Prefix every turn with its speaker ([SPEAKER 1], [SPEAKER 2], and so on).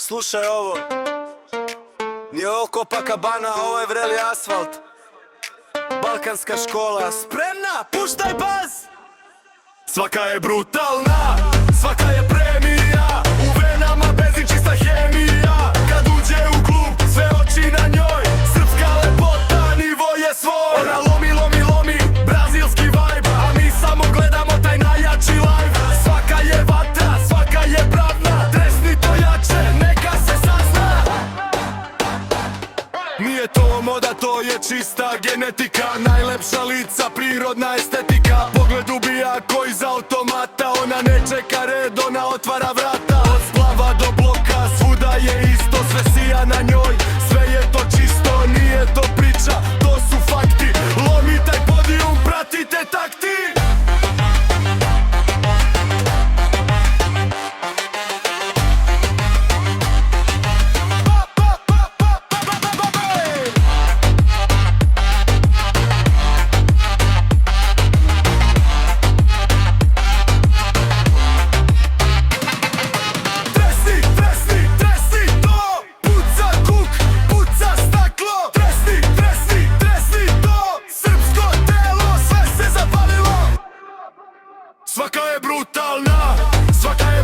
[SPEAKER 1] Slušaj ovo. Nije ovo Copacabana, ovo je vreli asfalt. Balkanska škola, spremna, puštaj bas!
[SPEAKER 2] Svaka je brutalna, svaka je premija. U venama benzin, čista hemija. Kad uđe u klub, sve oči na njoj. Srpska lepota, nivo je svoj. Ona lomi, lomi, lomi, brazilski vibe. A mi samo gledamo taj najjači live. Svaka je vatra, svaka je pravna. Tresni to jače, neka se sazna. Nije to moda, to je čista genetika. Najlepša lica, prirodna estetika. Pogled ubija ko iz automata. Ona ne čeka red, ona otvara vrata. Od splava do bloka, svuda je isto. Sve sija na njoj, sve je to čisto. Nije to priča, to su fakti. Lomi taj podijum, pratite takti. Svaka je brutalna, svaka je